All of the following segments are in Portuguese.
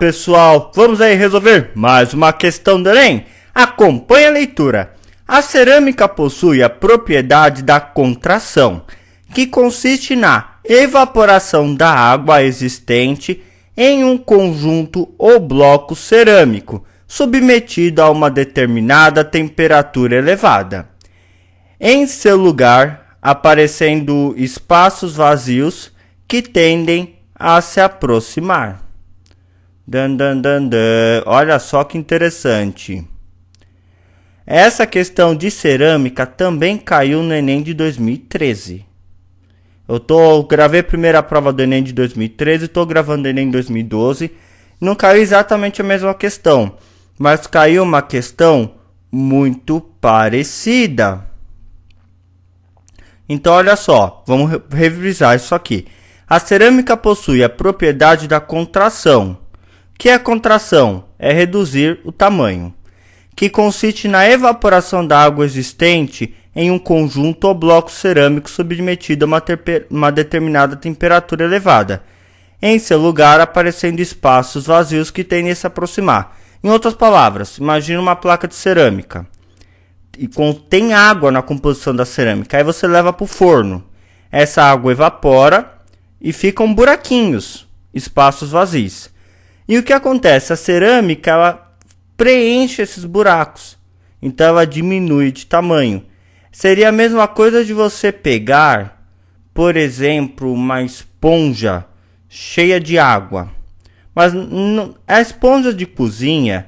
pessoal, vamos aí resolver mais uma questão do Enem? Acompanhe a leitura. A cerâmica possui a propriedade da contração, que consiste na evaporação da água existente em um conjunto ou bloco cerâmico, submetido a uma determinada temperatura elevada. Em seu lugar, aparecendo espaços vazios que tendem a se aproximar. Olha só que interessante. Essa questão de cerâmica também caiu no Enem de 2013. Gravei a primeira prova do Enem de 2013, estou gravando o Enem de 2012. Não caiu exatamente a mesma questão, mas caiu uma questão muito parecida. Então olha só, vamos revisar isso aqui. A cerâmica possui a propriedade da contração. O que é contração? É reduzir o tamanho, que consiste na evaporação da água existente em um conjunto ou bloco cerâmico submetido a uma determinada temperatura elevada, em seu lugar aparecendo espaços vazios que tendem a se aproximar. Em outras palavras, imagine uma placa de cerâmica e contém água na composição da cerâmica, aí você leva para o forno. Essa água evapora e ficam buraquinhos, espaços vazios. E o que acontece? A cerâmica ela preenche esses buracos, então ela diminui de tamanho. Seria a mesma coisa de você pegar, por exemplo, uma esponja cheia de água. Mas a esponja de cozinha,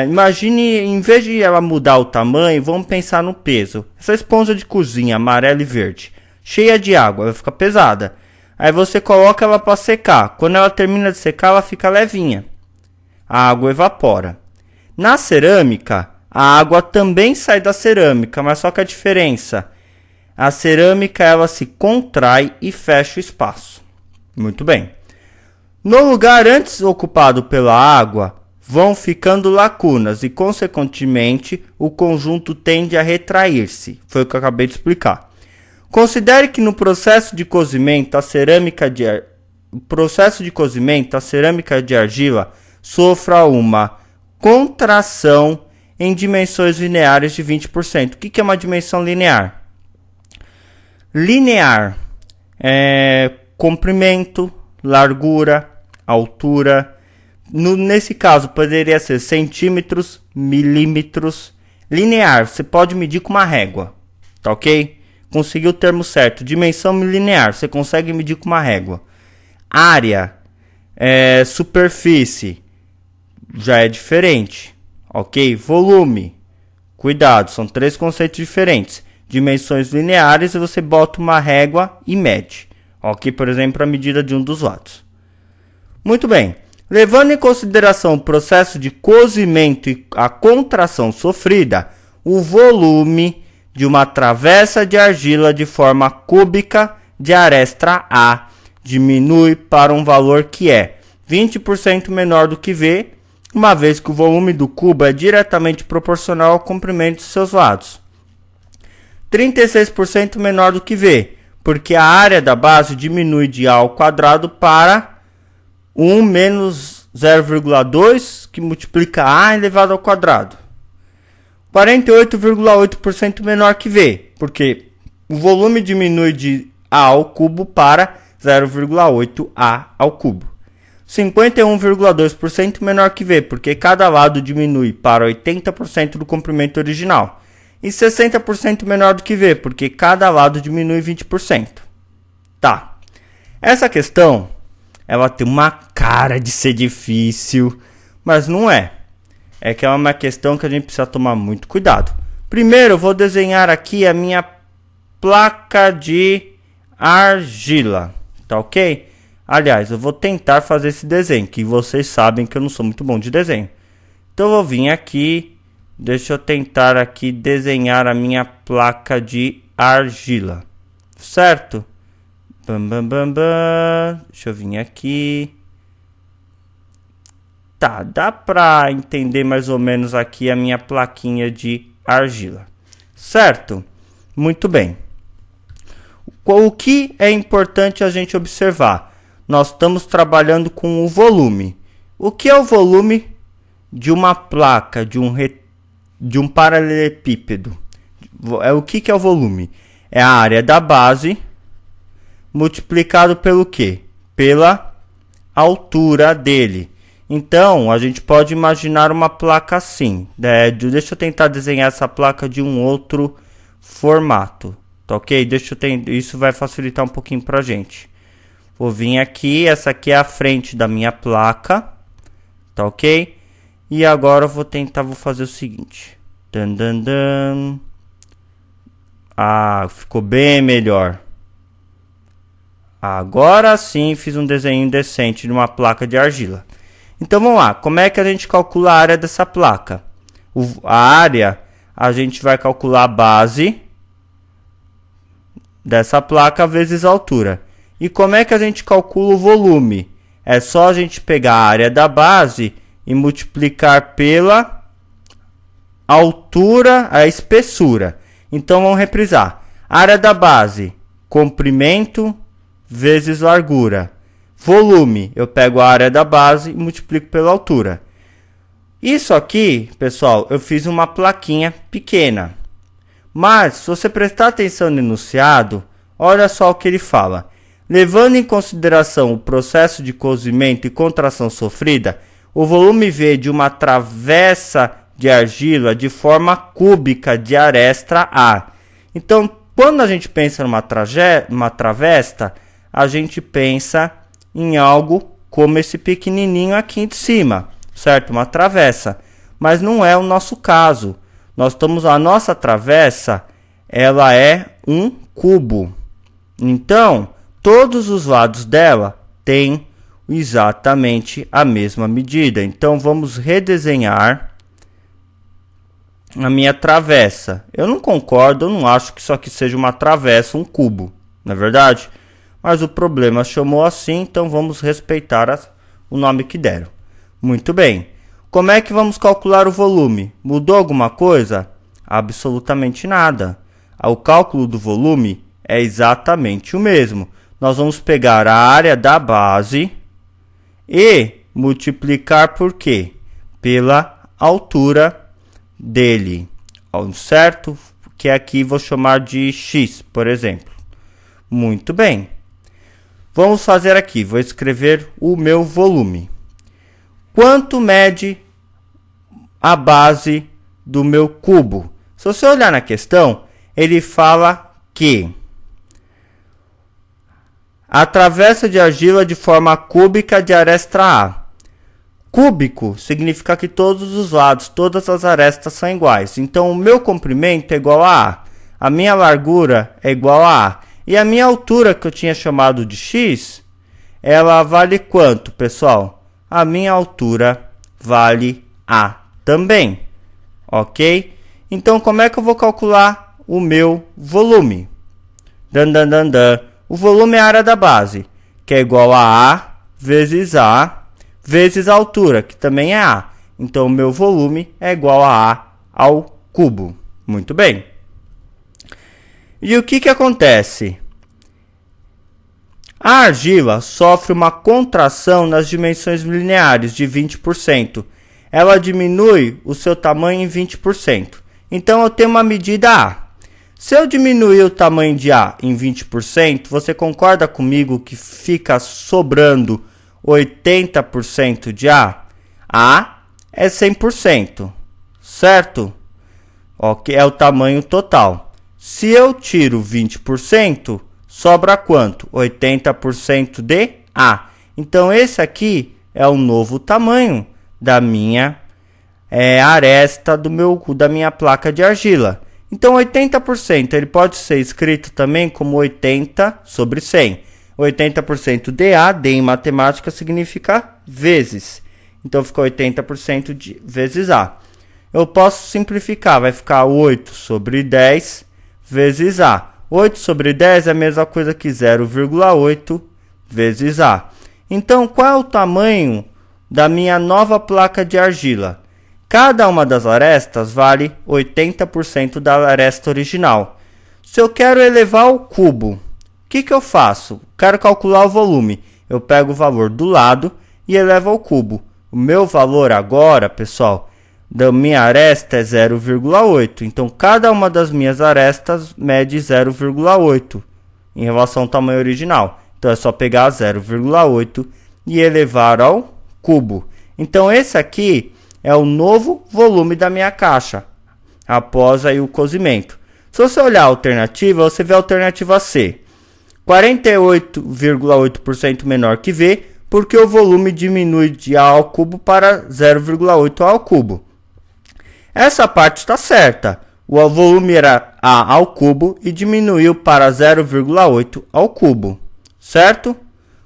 imagine, em vez de ela mudar o tamanho, vamos pensar no peso. Essa esponja de cozinha amarela e verde, cheia de água, vai ficar pesada. Aí você coloca ela para secar. Quando ela termina de secar, ela fica levinha. A água evapora. Na cerâmica, a água também sai da cerâmica, mas só que a diferença, a cerâmica ela se contrai e fecha o espaço. Muito bem. No lugar antes ocupado pela água, vão ficando lacunas e, consequentemente, o conjunto tende a retrair-se. Foi o que eu acabei de explicar. Considere que no processo de cozimento a cerâmica de argila sofra uma contração em dimensões lineares de 20%. O que é uma dimensão linear? Linear é comprimento, largura, altura. Nesse caso poderia ser centímetros, milímetros. Linear, você pode medir com uma régua, tá ok? Conseguiu o termo certo. Dimensão linear, você consegue medir com uma régua. Área, superfície, já é diferente, ok? Volume, cuidado, são três conceitos diferentes. Dimensões lineares, você bota uma régua e mede, ok? Por exemplo, a medida de um dos lados. Muito bem. Levando em consideração o processo de cozimento e a contração sofrida, o volume de uma travessa de argila de forma cúbica de aresta A diminui para um valor que é 20% menor do que V, uma vez que o volume do cubo é diretamente proporcional ao comprimento de seus lados. 36% menor do que V, porque a área da base diminui de A ao quadrado para 1 menos 0,2, que multiplica A elevado ao quadrado. 48,8% menor que V, porque o volume diminui de A ao cubo para 0,8 A ao cubo. 51,2% menor que V, porque cada lado diminui para 80% do comprimento original. E 60% menor do que V, porque cada lado diminui 20%. Tá. Essa questão, ela tem uma cara de ser difícil, mas não é. É que é uma questão que a gente precisa tomar muito cuidado. Primeiro, eu vou desenhar aqui a minha placa de argila, tá ok? Aliás, eu vou tentar fazer esse desenho, que vocês sabem que eu não sou muito bom de desenho. Então, eu vou vir aqui, deixa eu tentar aqui desenhar a minha placa de argila, certo? Deixa eu vir aqui. Tá, dá pra entender mais ou menos aqui a minha plaquinha de argila, certo? Muito bem. O que é importante a gente observar? Nós estamos trabalhando com o volume. O que é o volume de uma placa, de um paralelepípedo? O que é o volume? É a área da base multiplicado pelo quê? Pela altura dele. Então, a gente pode imaginar uma placa assim. Deixa eu tentar desenhar essa placa de um outro formato. Tá ok? Isso vai facilitar um pouquinho pra gente. Vou vir aqui. Essa aqui é a frente da minha placa. Tá ok? E agora eu vou fazer o seguinte. Ah, ficou bem melhor. Agora sim fiz um desenho decente de uma placa de argila. Então vamos lá, como é que a gente calcula a área dessa placa? A área, a gente vai calcular a base dessa placa vezes a altura. E como é que a gente calcula o volume? É só a gente pegar a área da base e multiplicar pela altura, a espessura. Então vamos reprisar. Área da base, comprimento vezes largura. Volume, eu pego a área da base e multiplico pela altura. Isso aqui, pessoal, eu fiz uma plaquinha pequena. Mas, se você prestar atenção no enunciado, olha só o que ele fala. Levando em consideração o processo de cozimento e contração sofrida, o volume V de uma travessa de argila de forma cúbica de aresta A. Então, quando a gente pensa numa travessa, a gente pensa em algo como esse pequenininho aqui de cima, certo? Uma travessa. Mas não é o nosso caso. A nossa travessa, ela é um cubo. Então, todos os lados dela têm exatamente a mesma medida. Então, vamos redesenhar a minha travessa. Eu não concordo, eu não acho que isso aqui seja uma travessa, um cubo, não é verdade? Mas o problema chamou assim, então vamos respeitar o nome que deram. Muito bem. Como é que vamos calcular o volume? Mudou alguma coisa? Absolutamente nada. O cálculo do volume é exatamente o mesmo. Nós vamos pegar a área da base e multiplicar por quê? Pela altura dele, certo? Que aqui vou chamar de x, por exemplo. Muito bem. Vamos fazer aqui, vou escrever o meu volume. Quanto mede a base do meu cubo? Se você olhar na questão, ele fala que a travessa de argila de forma cúbica de aresta A. Cúbico significa que todos os lados, todas as arestas são iguais. Então, o meu comprimento é igual a A. A minha largura é igual a A. E a minha altura, que eu tinha chamado de x, ela vale quanto, pessoal? A minha altura vale A também. Ok? Então, como é que eu vou calcular o meu volume? O volume é a área da base, que é igual a A vezes a altura, que também é A. Então, o meu volume é igual a A ao cubo. Muito bem. E o que acontece? A argila sofre uma contração nas dimensões lineares de 20%. Ela diminui o seu tamanho em 20%. Então, eu tenho uma medida A. Se eu diminuir o tamanho de A em 20%, você concorda comigo que fica sobrando 80% de A? A é 100%, certo? Ok, é o tamanho total. Se eu tiro 20%, sobra quanto? 80% de A. Então, esse aqui é o novo tamanho da minha aresta da minha placa de argila. Então, 80% ele pode ser escrito também como 80 sobre 100. 80% de A, D em matemática, significa vezes. Então, fica 80% vezes A. Eu posso simplificar, vai ficar 8 sobre 10 vezes A. 8 sobre 10 é a mesma coisa que 0,8 vezes A. Então, qual é o tamanho da minha nova placa de argila? Cada uma das arestas vale 80% da aresta original. Se eu quero elevar ao cubo, o que eu faço? Quero calcular o volume. Eu pego o valor do lado e elevo ao cubo. O meu valor agora, pessoal, da minha aresta é 0,8. Então, cada uma das minhas arestas mede 0,8 em relação ao tamanho original. Então, é só pegar 0,8 e elevar ao cubo. Então, esse aqui é o novo volume da minha caixa, após aí o cozimento. Se você olhar a alternativa, você vê a alternativa C. 48,8% menor que V, porque o volume diminui de A ao cubo para 0,8 A ao cubo. Essa parte está certa. O volume era A ao cubo e diminuiu para 0,8 ao cubo. Certo?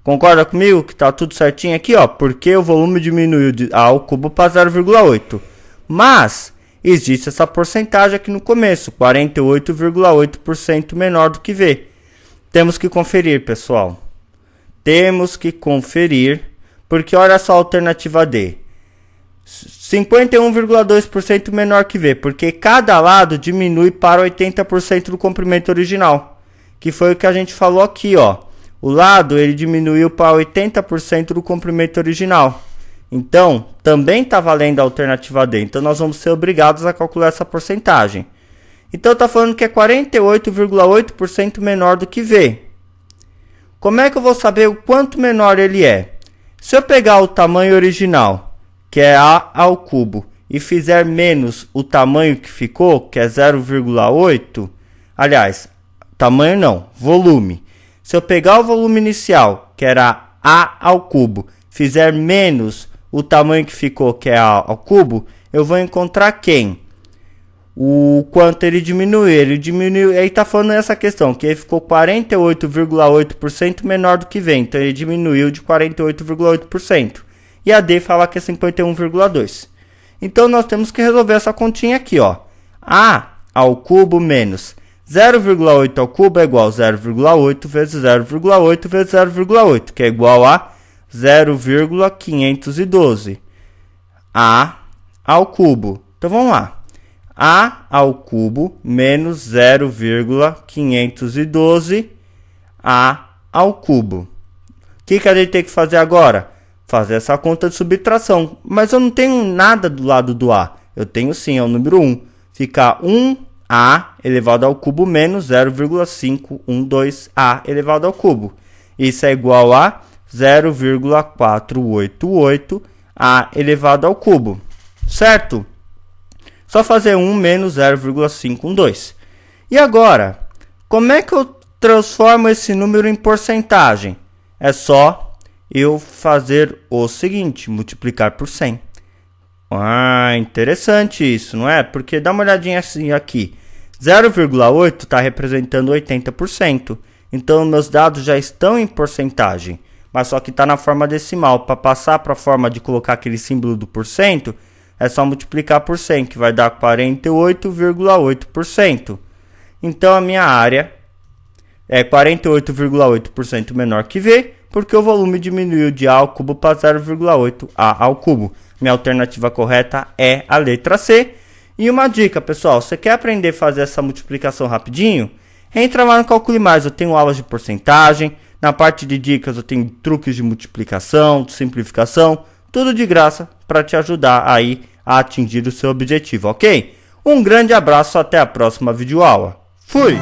Concorda comigo que está tudo certinho aqui, ó? Porque o volume diminuiu de A ao cubo para 0,8. Mas existe essa porcentagem aqui no começo, 48,8% menor do que V. Temos que conferir, pessoal. Temos que conferir, porque olha só a alternativa D. 51,2% menor que V, porque cada lado diminui para 80% do comprimento original, que foi o que a gente falou aqui, ó. O lado ele diminuiu para 80% do comprimento original. Então, também está valendo a alternativa D. Então, nós vamos ser obrigados a calcular essa porcentagem. Então, está falando que é 48,8% menor do que V. Como é que eu vou saber o quanto menor ele é? Se eu pegar o tamanho original, que é A ao cubo, e fizer menos o tamanho que ficou, que é 0,8, aliás, tamanho não, volume. Se eu pegar o volume inicial, que era A ao cubo, fizer menos o tamanho que ficou, que é A ao cubo, eu vou encontrar quem? O quanto ele diminuiu. Ele diminuiu, aí tá falando essa questão, que ele ficou 48,8% menor do que V. Então ele diminuiu de 48,8%. E a D fala que é 51,2%. Então nós temos que resolver essa continha aqui, ó. A ao cubo menos 0,8 ao cubo é igual a 0,8 vezes 0,8 vezes 0,8, que é igual a 0,512. A ao cubo. Então vamos lá. A ao cubo menos 0,512 A ao cubo. O que a gente tem que fazer agora? Fazer essa conta de subtração. Mas eu não tenho nada do lado do A. Eu tenho sim, é o número 1. Fica 1A elevado ao cubo menos 0,512A elevado ao cubo. Isso é igual a 0,488A elevado ao cubo. Certo? Só fazer 1 menos 0,512. E agora, como é que eu transformo esse número em porcentagem? É só eu fazer o seguinte, multiplicar por 100. Ah, interessante isso, não é? Porque dá uma olhadinha assim aqui. 0,8 está representando 80%. Então, meus dados já estão em porcentagem. Mas só que está na forma decimal. Para passar para a forma de colocar aquele símbolo do porcento, é só multiplicar por 100, que vai dar 48,8%. Então, a minha área é 48,8% menor que V, porque o volume diminuiu de A ao cubo para 0,8 A ao cubo. Minha alternativa correta é a letra C. E uma dica, pessoal, você quer aprender a fazer essa multiplicação rapidinho? Entra lá no Calcule Mais, eu tenho aulas de porcentagem. Na parte de dicas eu tenho truques de multiplicação, de simplificação, tudo de graça para te ajudar aí a atingir o seu objetivo, ok? Um grande abraço, até a próxima videoaula. Fui!